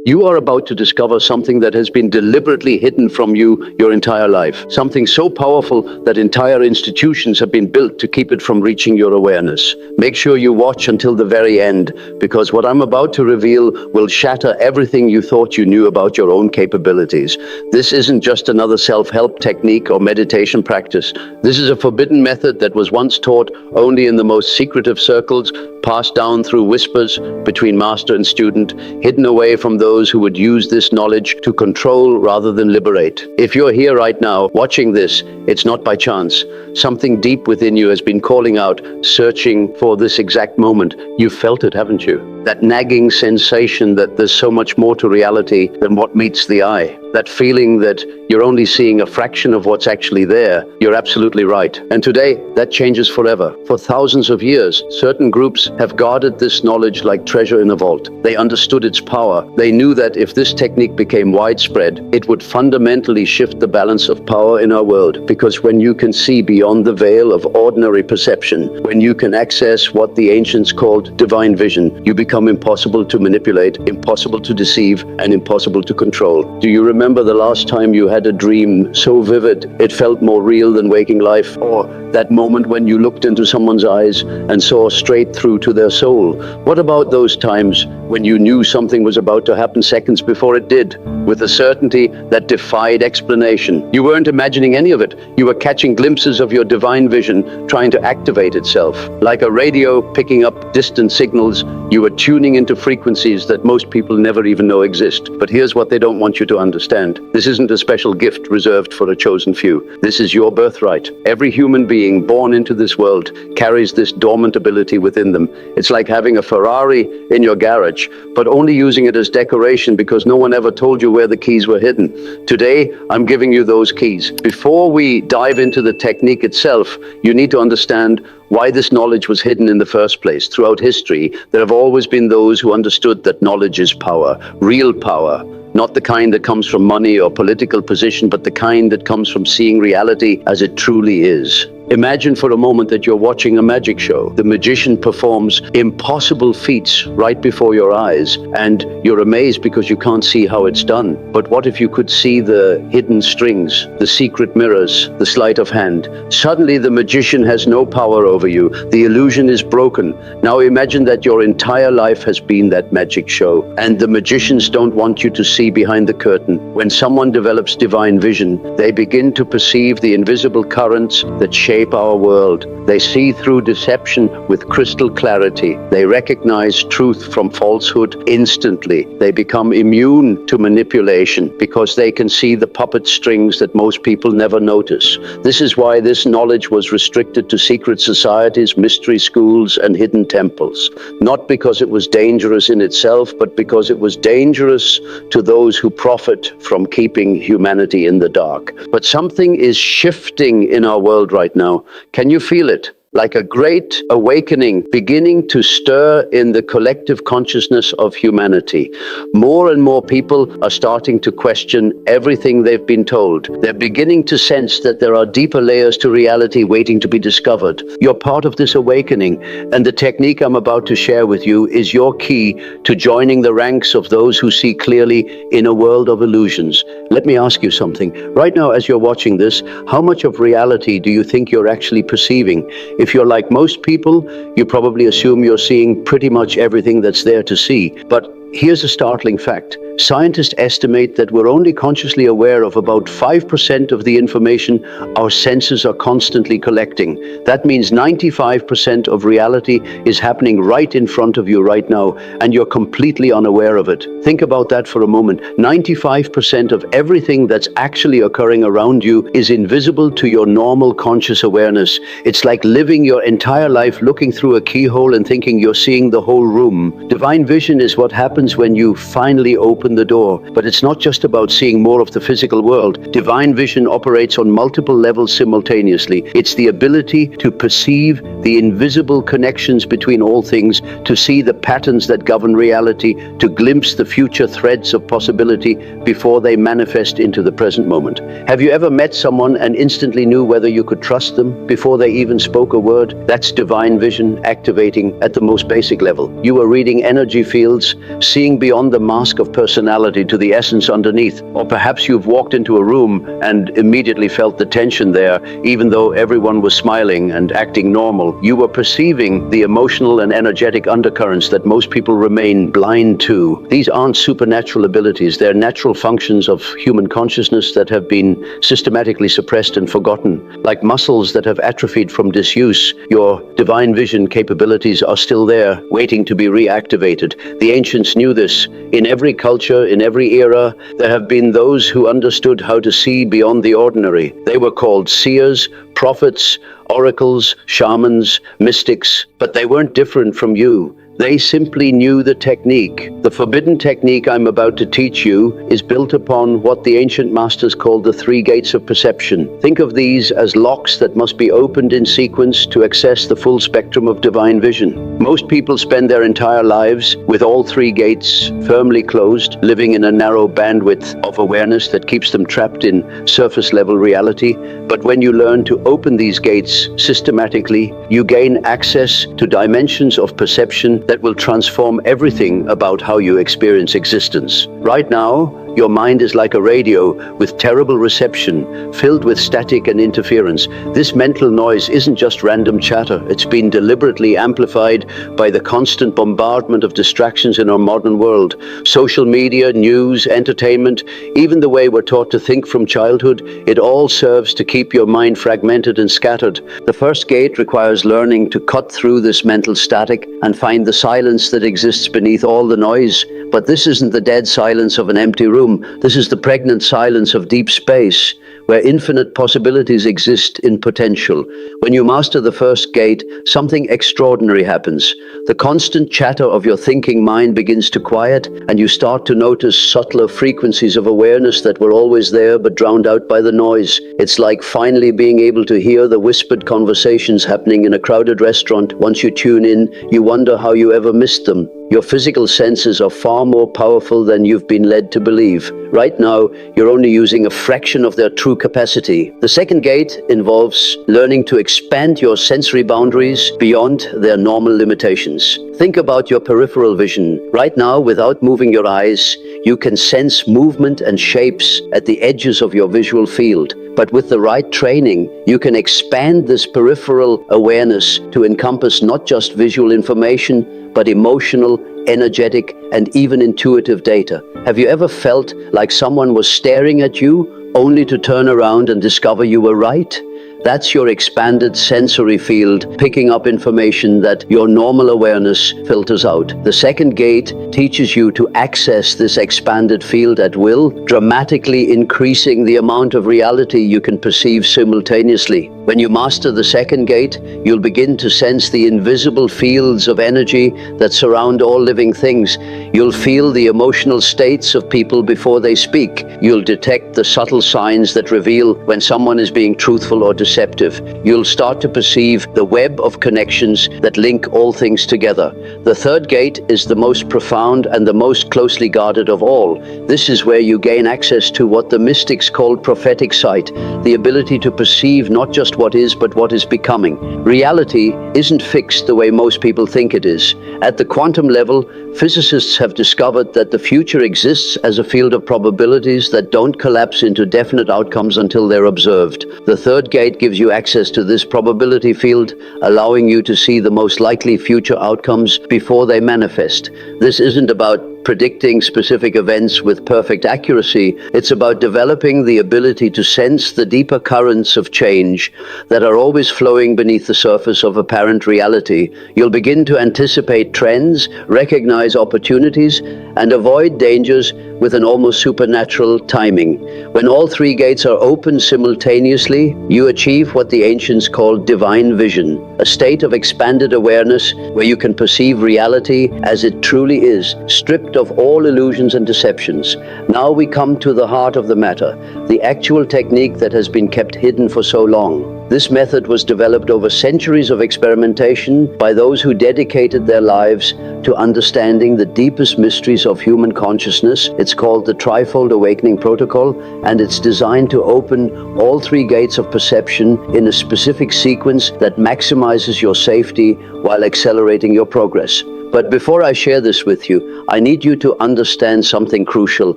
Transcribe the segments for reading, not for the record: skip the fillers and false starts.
You are about to discover something that has been deliberately hidden from you your entire life. Something so powerful that entire institutions have been built to keep it from reaching your awareness. Make sure you watch until the very end, because what I'm about to reveal will shatter everything you thought you knew about your own capabilities. This isn't just another self-help technique or meditation practice. This is a forbidden method that was once taught only in the most secretive circles, passed down through whispers between master and student, hidden away from those who would use this knowledge to control rather than liberate. If you're here right now watching this, it's not by chance. Something deep within you has been calling out, searching for this exact moment. You've felt it, haven't you? That nagging sensation that there's so much more to reality than what meets the eye. That feeling that you're only seeing a fraction of what's actually there. You're absolutely right. And today, that changes forever. For thousands of years, certain groups have guarded this knowledge like treasure in a vault. They understood its power. They knew that if this technique became widespread, it would fundamentally shift the balance of power in our world. Because when you can see beyond the veil of ordinary perception, when you can access what the ancients called divine vision, you become impossible to manipulate, impossible to deceive, and impossible to control. Do you remember the last time you had a dream so vivid it felt more real than waking life? Or that moment when you looked into someone's eyes and saw straight through to their soul? What about those times when you knew something was about to happen seconds before it did, with a certainty that defied explanation? You weren't imagining any of it. You were catching glimpses of your divine vision trying to activate itself. Like a radio picking up distant signals, you were tuning into frequencies that most people never even know exist. But here's what they don't want you to understand. This isn't a special gift reserved for a chosen few. This is your birthright. Every human being born into this world carries this dormant ability within them. It's like having a Ferrari in your garage, but only using it as decoration because no one ever told you where the keys were hidden. Today, I'm giving you those keys. Before we dive into the technique itself, you need to understand why this knowledge was hidden in the first place. Throughout history, there have always been those who understood that knowledge is power, real power. Not the kind that comes from money or political position, but the kind that comes from seeing reality as it truly is. Imagine for a moment that you're watching a magic show. The magician performs impossible feats right before your eyes, and you're amazed because you can't see how it's done. But what if you could see the hidden strings, the secret mirrors, the sleight of hand? Suddenly the magician has no power over you. The illusion is broken. Now imagine that your entire life has been that magic show, and the magicians don't want you to see behind the curtain. When someone develops divine vision, they begin to perceive the invisible currents that shape our world. They see through deception with crystal clarity. They recognize truth from falsehood instantly. They become immune to manipulation because they can see the puppet strings that most people never notice. This is why this knowledge was restricted to secret societies, mystery schools, and hidden temples. Not because it was dangerous in itself, but because it was dangerous to those who profit from keeping humanity in the dark. But something is shifting in our world right now. Can you feel it? Like a great awakening beginning to stir in the collective consciousness of humanity. More and more people are starting to question everything they've been told. They're beginning to sense that there are deeper layers to reality waiting to be discovered. You're part of this awakening, and the technique I'm about to share with you is your key to joining the ranks of those who see clearly in a world of illusions. Let me ask you something. Right now, as you're watching this, how much of reality do you think you're actually perceiving? If you're like most people, you probably assume you're seeing pretty much everything that's there to see. But here's a startling fact. Scientists estimate that we're only consciously aware of about 5% of the information our senses are constantly collecting. That means 95% of reality is happening right in front of you right now, and you're completely unaware of it. Think about that for a moment. 95% of everything that's actually occurring around you is invisible to your normal conscious awareness. It's like living your entire life looking through a keyhole and thinking you're seeing the whole room. Divine vision is what happens when you finally open the door. But it's not just about seeing more of the physical world. Divine vision operates on multiple levels simultaneously. It's the ability to perceive the invisible connections between all things, to see the patterns that govern reality, to glimpse the future threads of possibility before they manifest into the present moment. Have you ever met someone and instantly knew whether you could trust them before they even spoke a word? That's divine vision activating at the most basic level. You are reading energy fields, seeing beyond the mask of personality personality to the essence underneath. Or perhaps you've walked into a room and immediately felt the tension there, even though everyone was smiling and acting normal. You were perceiving the emotional and energetic undercurrents that most people remain blind to. These aren't supernatural abilities, they're natural functions of human consciousness that have been systematically suppressed and forgotten. Like muscles that have atrophied from disuse, your divine vision capabilities are still there, waiting to be reactivated. The ancients knew this. In every culture, in every era, there have been those who understood how to see beyond the ordinary. They were called seers, prophets, oracles, shamans, mystics, but they weren't different from you. They simply knew the technique. The forbidden technique I'm about to teach you is built upon what the ancient masters called the three gates of perception. Think of these as locks that must be opened in sequence to access the full spectrum of divine vision. Most people spend their entire lives with all three gates firmly closed, living in a narrow bandwidth of awareness that keeps them trapped in surface-level reality. But when you learn to open these gates systematically, you gain access to dimensions of perception that will transform everything about how you experience existence. Right now, your mind is like a radio with terrible reception, filled with static and interference. This mental noise isn't just random chatter. It's been deliberately amplified by the constant bombardment of distractions in our modern world. Social media, news, entertainment, even the way we're taught to think from childhood, it all serves to keep your mind fragmented and scattered. The first gate requires learning to cut through this mental static and find the silence that exists beneath all the noise. But this isn't the dead silence of an empty room. This is the pregnant silence of deep space, where infinite possibilities exist in potential. When you master the first gate, something extraordinary happens. The constant chatter of your thinking mind begins to quiet, and you start to notice subtler frequencies of awareness that were always there but drowned out by the noise. It's like finally being able to hear the whispered conversations happening in a crowded restaurant. Once you tune in, you wonder how you ever missed them. Your physical senses are far more powerful than you've been led to believe. Right now, you're only using a fraction of their true capacity. The second gate involves learning to expand your sensory boundaries beyond their normal limitations. Think about your peripheral vision. Right now, without moving your eyes, you can sense movement and shapes at the edges of your visual field. But with the right training, you can expand this peripheral awareness to encompass not just visual information, but emotional, energetic, and even intuitive data. Have you ever felt like someone was staring at you, only to turn around and discover you were right? That's your expanded sensory field, picking up information that your normal awareness filters out. The second gate teaches you to access this expanded field at will, dramatically increasing the amount of reality you can perceive simultaneously. When you master the second gate, you'll begin to sense the invisible fields of energy that surround all living things. You'll feel the emotional states of people before they speak. You'll detect the subtle signs that reveal when someone is being truthful or deceptive. You'll start to perceive the web of connections that link all things together. The third gate is the most profound and the most closely guarded of all. This is where you gain access to what the mystics called prophetic sight, the ability to perceive not just what is, but what is becoming. Reality isn't fixed the way most people think it is. At the quantum level, physicists have discovered that the future exists as a field of probabilities that don't collapse into definite outcomes until they're observed. The third gate gives you access to this probability field, allowing you to see the most likely future outcomes before they manifest. This isn't about predicting specific events with perfect accuracy. It's about developing the ability to sense the deeper currents of change that are always flowing beneath the surface of apparent reality. You'll begin to anticipate trends, recognize opportunities, and avoid dangers with an almost supernatural timing. When all three gates are open simultaneously, you achieve what the ancients called divine vision, a state of expanded awareness where you can perceive reality as it truly is, stripped of all illusions and deceptions. Now we come to the heart of the matter, the actual technique that has been kept hidden for so long. This method was developed over centuries of experimentation by those who dedicated their lives to understanding the deepest mysteries of human consciousness. It's called the Trifold Awakening Protocol, and it's designed to open all three gates of perception in a specific sequence that maximizes your safety while accelerating your progress. But before I share this with you, I need you to understand something crucial.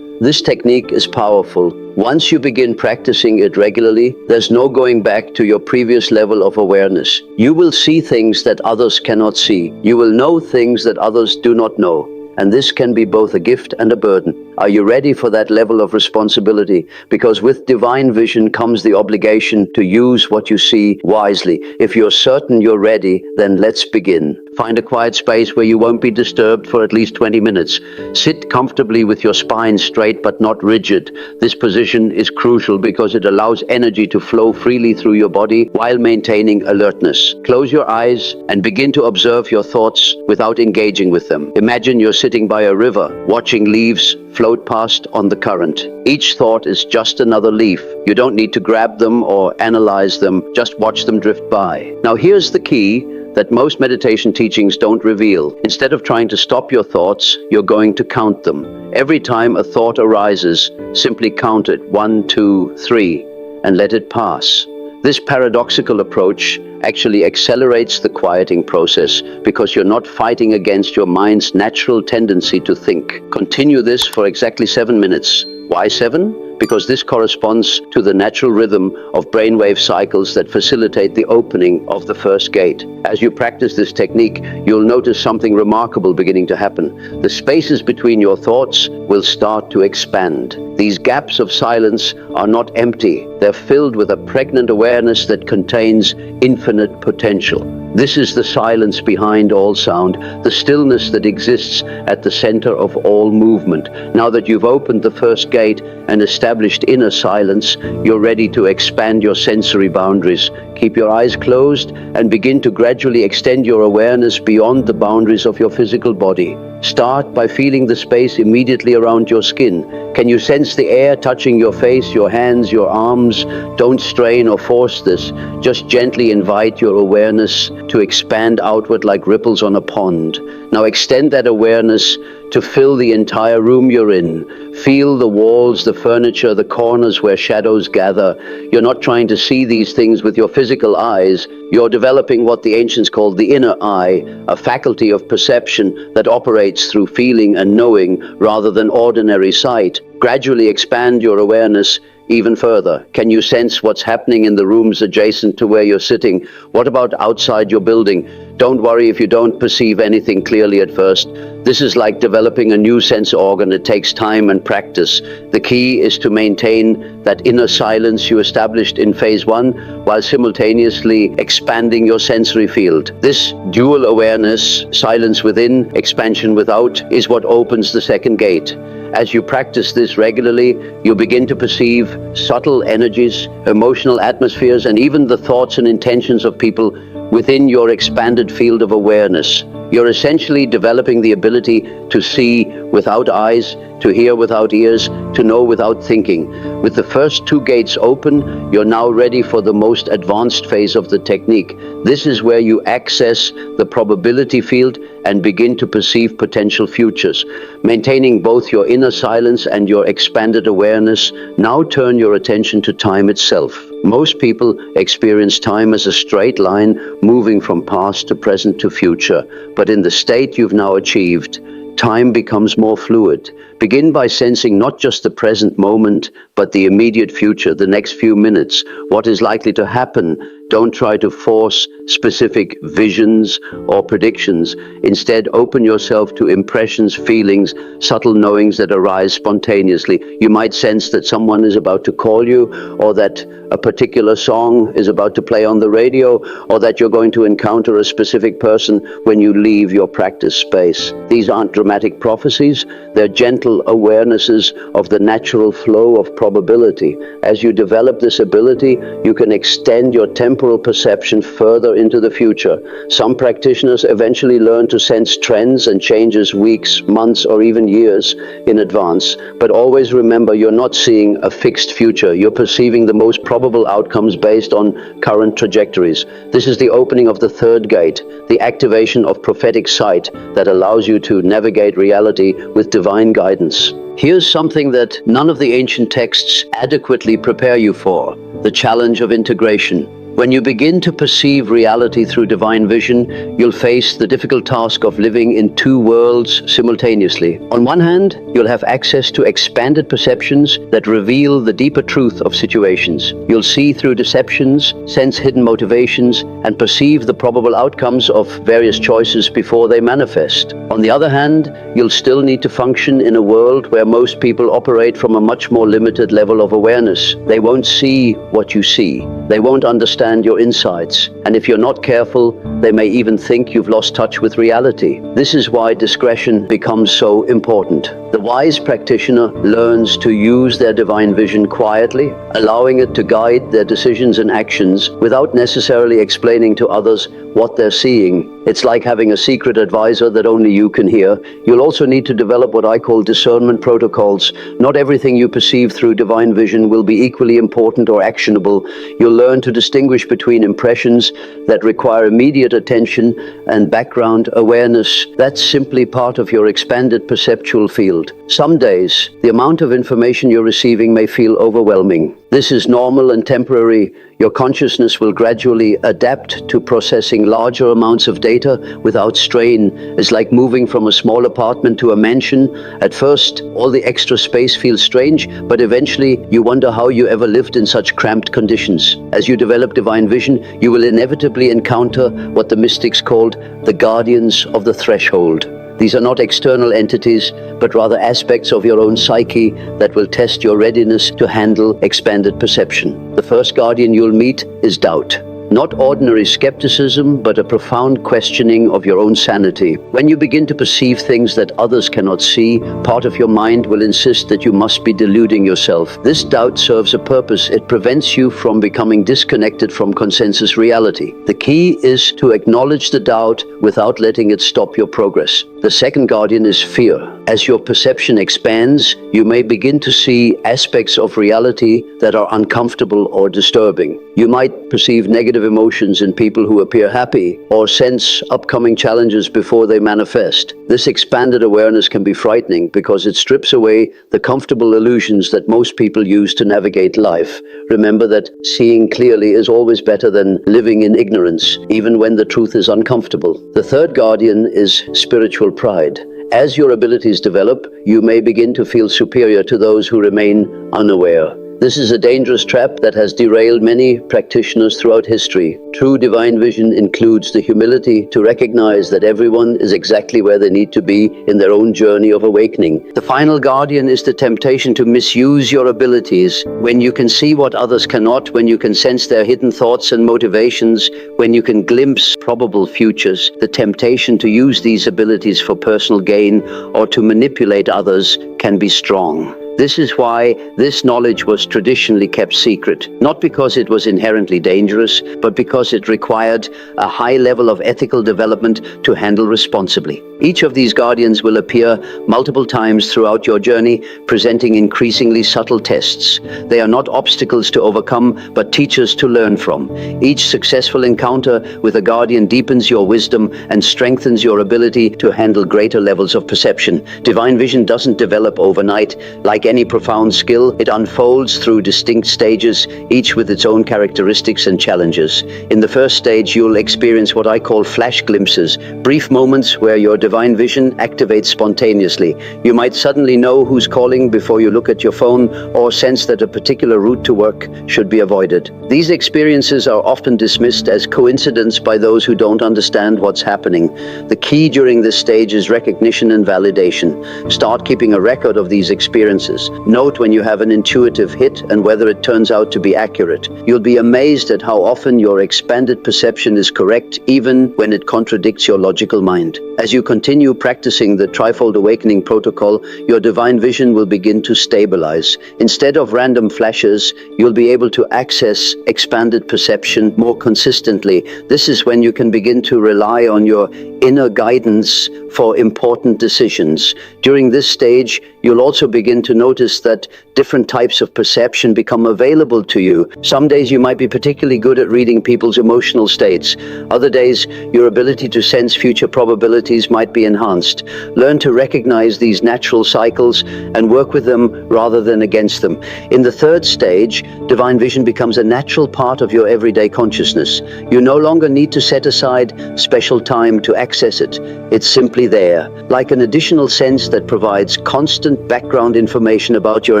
This technique is powerful. Once you begin practicing it regularly, there's no going back to your previous level of awareness. You will see things that others cannot see. You will know things that others do not know. And this can be both a gift and a burden. Are you ready for that level of responsibility? Because with divine vision comes the obligation to use what you see wisely. If you're certain you're ready, then let's begin. Find a quiet space where you won't be disturbed for at least 20 minutes. Sit comfortably with your spine straight but not rigid. This position is crucial because it allows energy to flow freely through your body while maintaining alertness. Close your eyes and begin to observe your thoughts without engaging with them. Imagine you're sitting by a river, watching leaves float past on the current. Each thought is just another leaf. You don't need to grab them or analyze them, just watch them drift by. Now here's the key that most meditation teachings don't reveal. Instead of trying to stop your thoughts, you're going to count them. Every time a thought arises, simply count it, 1, 2, 3, and let it pass. This paradoxical approach actually accelerates the quieting process because you're not fighting against your mind's natural tendency to think. Continue this for exactly 7 minutes. Why 7? Because this corresponds to the natural rhythm of brainwave cycles that facilitate the opening of the first gate. As you practice this technique, you'll notice something remarkable beginning to happen. The spaces between your thoughts will start to expand. These gaps of silence are not empty. They're filled with a pregnant awareness that contains infinite potential. This is the silence behind all sound, the stillness that exists at the center of all movement. Now that you've opened the first gate and established inner silence, you're ready to expand your sensory boundaries. Keep your eyes closed and begin to gradually extend your awareness beyond the boundaries of your physical body. Start by feeling the space immediately around your skin. Can you sense the air touching your face, your hands, your arms? Don't strain or force this. Just gently invite your awareness to expand outward like ripples on a pond. Now extend that awareness to fill the entire room you're in. Feel the walls, the furniture, the corners where shadows gather. You're not trying to see these things with your physical eyes. You're developing what the ancients called the inner eye, a faculty of perception that operates through feeling and knowing rather than ordinary sight. Gradually expand your awareness even further. Can you sense what's happening in the rooms adjacent to where you're sitting? What about outside your building? Don't worry if you don't perceive anything clearly at first. This is like developing a new sense organ. It takes time and practice. The key is to maintain that inner silence you established in phase 1 while simultaneously expanding your sensory field. This dual awareness, silence within, expansion without, is what opens the second gate. As you practice this regularly, you'll begin to perceive subtle energies, emotional atmospheres, and even the thoughts and intentions of people within your expanded field of awareness. You're essentially developing the ability to see without eyes, to hear without ears, to know without thinking. With the first 2 gates open, you're now ready for the most advanced phase of the technique. This is where you access the probability field and begin to perceive potential futures. Maintaining both your inner silence and your expanded awareness, now turn your attention to time itself. Most people experience time as a straight line moving from past to present to future, but in the state you've now achieved, time becomes more fluid. Begin by sensing not just the present moment, but the immediate future, the next few minutes, what is likely to happen. Don't try to force specific visions or predictions. Instead, open yourself to impressions, feelings, subtle knowings that arise spontaneously. You might sense that someone is about to call you, or that a particular song is about to play on the radio, or that you're going to encounter a specific person when you leave your practice space. These aren't dramatic prophecies. They're gentle awarenesses of the natural flow of probability. As you develop this ability, you can extend your temporal perception further into the future. Some practitioners eventually learn to sense trends and changes weeks, months, or even years in advance. But always remember, you're not seeing a fixed future. You're perceiving the most probable outcomes based on current trajectories. This is the opening of the third gate, the activation of prophetic sight that allows you to navigate reality with divine guidance. Here's something that none of the ancient texts adequately prepare you for: the challenge of integration. When you begin to perceive reality through divine vision, you'll face the difficult task of living in two worlds simultaneously. On one hand, you'll have access to expanded perceptions that reveal the deeper truth of situations. You'll see through deceptions, sense hidden motivations, and perceive the probable outcomes of various choices before they manifest. On the other hand, you'll still need to function in a world where most people operate from a much more limited level of awareness. They won't see what you see. They won't understand your insights, and if you're not careful, they may even think you've lost touch with reality. This is why discretion becomes so important. The wise practitioner learns to use their divine vision quietly, allowing it to guide their decisions and actions without necessarily explaining to others what they're seeing. It's like having a secret advisor that only you can hear. You'll also need to develop what I call discernment protocols. Not everything you perceive through divine vision will be equally important or actionable. You'll learn to distinguish between impressions that require immediate attention and background awareness. That's simply part of your expanded perceptual field. Some days, the amount of information you're receiving may feel overwhelming. This is normal and temporary. Your consciousness will gradually adapt to processing larger amounts of data without strain. It's like moving from a small apartment to a mansion. At first, all the extra space feels strange, but eventually you wonder how you ever lived in such cramped conditions. As you develop divine vision, you will inevitably encounter what the mystics called the guardians of the threshold. These are not external entities, but rather aspects of your own psyche that will test your readiness to handle expanded perception. The first guardian you'll meet is doubt. Not ordinary skepticism, but a profound questioning of your own sanity. When you begin to perceive things that others cannot see, part of your mind will insist that you must be deluding yourself. This doubt serves a purpose. It prevents you from becoming disconnected from consensus reality. The key is to acknowledge the doubt without letting it stop your progress. The second guardian is fear. As your perception expands, you may begin to see aspects of reality that are uncomfortable or disturbing. You might perceive negative emotions in people who appear happy, or sense upcoming challenges before they manifest. This expanded awareness can be frightening because it strips away the comfortable illusions that most people use to navigate life. Remember that seeing clearly is always better than living in ignorance, even when the truth is uncomfortable. The third guardian is spiritual pride. As your abilities develop, you may begin to feel superior to those who remain unaware. This is a dangerous trap that has derailed many practitioners throughout history. True divine vision includes the humility to recognize that everyone is exactly where they need to be in their own journey of awakening. The final guardian is the temptation to misuse your abilities. When you can see what others cannot, when you can sense their hidden thoughts and motivations, when you can glimpse probable futures, the temptation to use these abilities for personal gain or to manipulate others can be strong. This is why this knowledge was traditionally kept secret, not because it was inherently dangerous, but because it required a high level of ethical development to handle responsibly. Each of these guardians will appear multiple times throughout your journey, presenting increasingly subtle tests. They are not obstacles to overcome, but teachers to learn from. Each successful encounter with a guardian deepens your wisdom and strengthens your ability to handle greater levels of perception. Divine vision doesn't develop overnight. Like any profound skill, it unfolds through distinct stages, each with its own characteristics and challenges. In the first stage, you'll experience what I call flash glimpses, brief moments where your divine vision activates spontaneously. You might suddenly know who's calling before you look at your phone, or sense that a particular route to work should be avoided. These experiences are often dismissed as coincidence by those who don't understand what's happening. The key during this stage is recognition and validation. Start keeping a record of these experiences. Note when you have an intuitive hit and whether it turns out to be accurate. You'll be amazed at how often your expanded perception is correct, even when it contradicts your logical mind. As you continue practicing the Trifold Awakening protocol, your divine vision will begin to stabilize. Instead of random flashes, you'll be able to access expanded perception more consistently. This is when you can begin to rely on your inner guidance for important decisions. During this stage, you'll also begin to notice that different types of perception become available to you. Some days you might be particularly good at reading people's emotional states. Other days, your ability to sense future probabilities might be enhanced. Learn to recognize these natural cycles and work with them rather than against them. In the third stage, divine vision becomes a natural part of your everyday consciousness. You no longer need to set aside special time to access it. It's simply there, like an additional sense that provides constant background information about your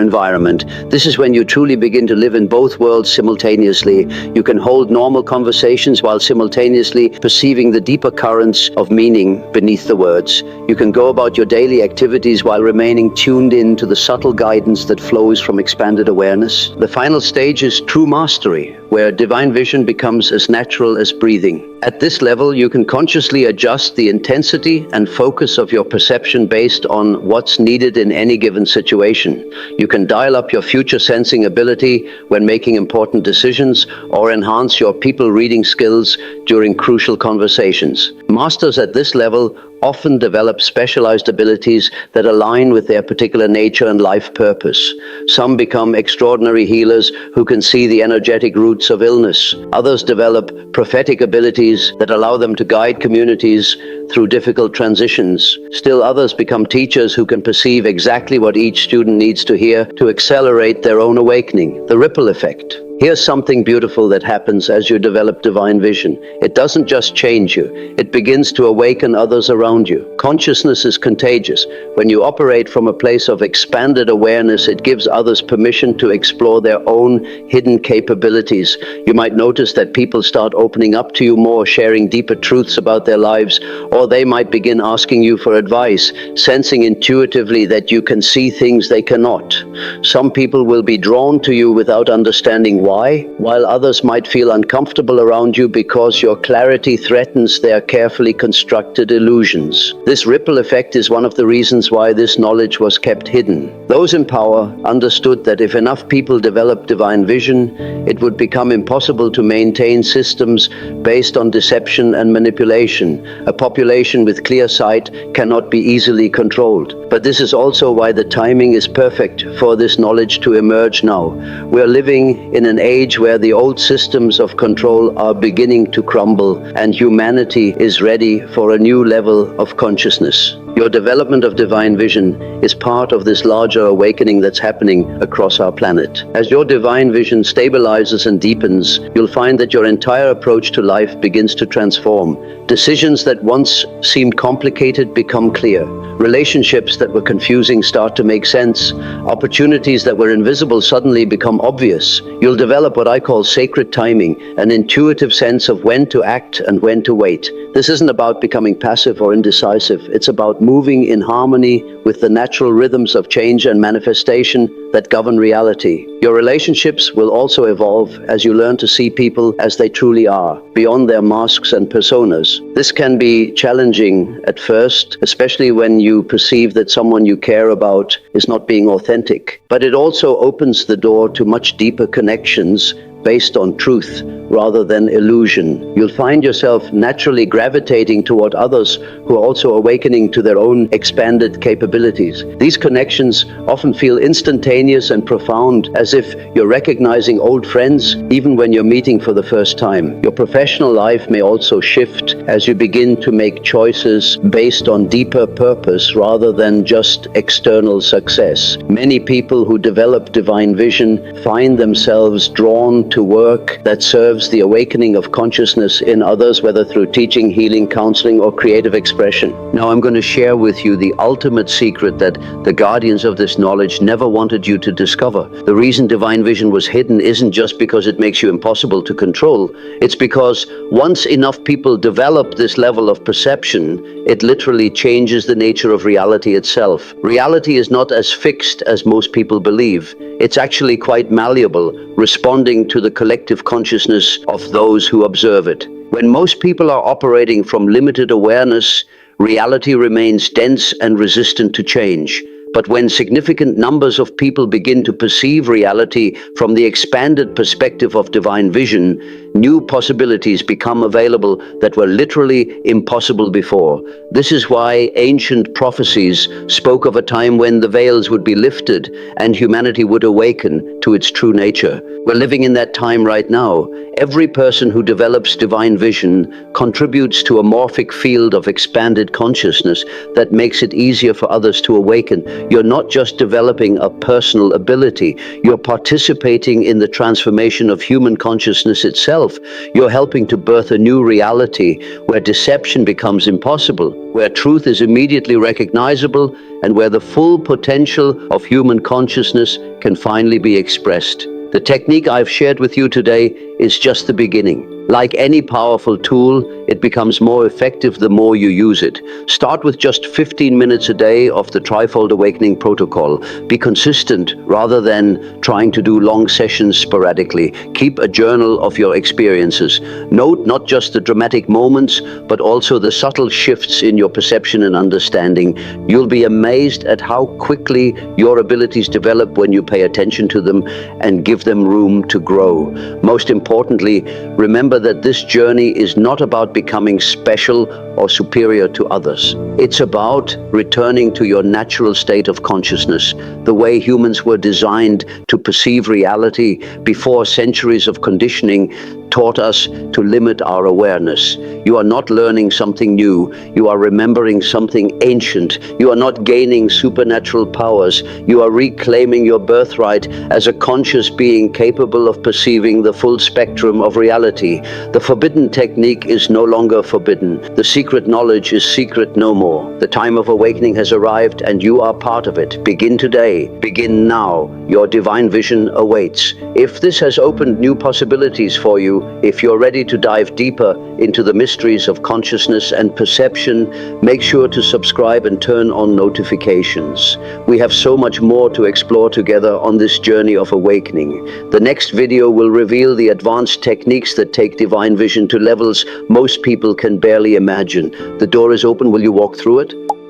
environment. This is when you truly begin to live in both worlds simultaneously. You can hold normal conversations while simultaneously perceiving the deeper currents of meaning beneath the words. You can go about your daily activities while remaining tuned in to the subtle guidance that flows from expanded awareness. The final stage is true mastery, where divine vision becomes as natural as breathing. At this level, you can consciously adjust the intensity and focus of your perception based on what's needed in any given situation. You can dial up your future sensing ability when making important decisions or enhance your people reading skills during crucial conversations. Masters at this level often develop specialized abilities that align with their particular nature and life purpose. Some become extraordinary healers who can see the energetic roots of illness. Others develop prophetic abilities that allow them to guide communities through difficult transitions. Still others become teachers who can perceive exactly what each student needs to hear to accelerate their own awakening. The ripple effect. Here's something beautiful that happens as you develop divine vision. It doesn't just change you, it begins to awaken others around you. Consciousness is contagious. When you operate from a place of expanded awareness, it gives others permission to explore their own hidden capabilities. You might notice that people start opening up to you more, sharing deeper truths about their lives, or they might begin asking you for advice, sensing intuitively that you can see things they cannot. Some people will be drawn to you without understanding why, while others might feel uncomfortable around you because your clarity threatens their carefully constructed illusions. This ripple effect is one of the reasons why this knowledge was kept hidden. Those in power understood that if enough people developed divine vision, it would become impossible to maintain systems based on deception and manipulation. A population with clear sight cannot be easily controlled. But this is also why the timing is perfect for this knowledge to emerge now. We are living in an age where the old systems of control are beginning to crumble and humanity is ready for a new level of consciousness. Your development of divine vision is part of this larger awakening that's happening across our planet. As your divine vision stabilizes and deepens, you'll find that your entire approach to life begins to transform. Decisions that once seemed complicated become clear. Relationships that were confusing start to make sense. Opportunities that were invisible suddenly become obvious. You'll develop what I call sacred timing, an intuitive sense of when to act and when to wait. This isn't about becoming passive or indecisive. It's about moving in harmony with the natural rhythms of change and manifestation that govern reality. Your relationships will also evolve as you learn to see people as they truly are, beyond their masks and personas. This can be challenging at first, especially when you perceive that someone you care about is not being authentic. But it also opens the door to much deeper connections based on truth rather than illusion. You'll find yourself naturally gravitating toward others who are also awakening to their own expanded capabilities. These connections often feel instantaneous and profound, as if you're recognizing old friends even when you're meeting for the first time. Your professional life may also shift as you begin to make choices based on deeper purpose rather than just external success. Many people who develop divine vision find themselves drawn to work that serves the awakening of consciousness in others, whether through teaching, healing, counseling, or creative expression. Now I'm going to share with you the ultimate secret that the guardians of this knowledge never wanted you to discover. The reason divine vision was hidden isn't just because it makes you impossible to control. It's because once enough people develop this level of perception, it literally changes the nature of reality itself. Reality is not as fixed as most people believe. It's actually quite malleable, responding to the collective consciousness of those who observe it. When most people are operating from limited awareness, reality remains dense and resistant to change. But when significant numbers of people begin to perceive reality from the expanded perspective of divine vision, new possibilities become available that were literally impossible before. This is why ancient prophecies spoke of a time when the veils would be lifted and humanity would awaken to its true nature. We're living in that time right now. Every person who develops divine vision contributes to a morphic field of expanded consciousness that makes it easier for others to awaken. You're not just developing a personal ability, you're participating in the transformation of human consciousness itself. You're helping to birth a new reality where deception becomes impossible, where truth is immediately recognizable, and where the full potential of human consciousness can finally be expressed. The technique I've shared with you today is just the beginning. Like any powerful tool, it becomes more effective the more you use it. Start with just 15 minutes a day of the Trifold Awakening Protocol. Be consistent rather than trying to do long sessions sporadically. Keep a journal of your experiences. Note not just the dramatic moments, but also the subtle shifts in your perception and understanding. You'll be amazed at how quickly your abilities develop when you pay attention to them and give them room to grow. Most importantly, remember that this journey is not about becoming special or superior to others. It's about returning to your natural state of consciousness, the way humans were designed to perceive reality before centuries of conditioning taught us to limit our awareness. You are not learning something new, you are remembering something ancient. You are not gaining supernatural powers, you are reclaiming your birthright as a conscious being capable of perceiving the full spectrum of reality. The forbidden technique is no longer forbidden. The secret knowledge is secret no more. The time of awakening has arrived and you are part of it. Begin today. Begin now. Your divine vision awaits. If this has opened new possibilities for you, if you're ready to dive deeper into the mysteries of consciousness and perception, make sure to subscribe and turn on notifications. We have so much more to explore together on this journey of awakening. The next video will reveal the advanced techniques that take divine vision to levels most people can barely imagine. The door is open. Will you walk through it?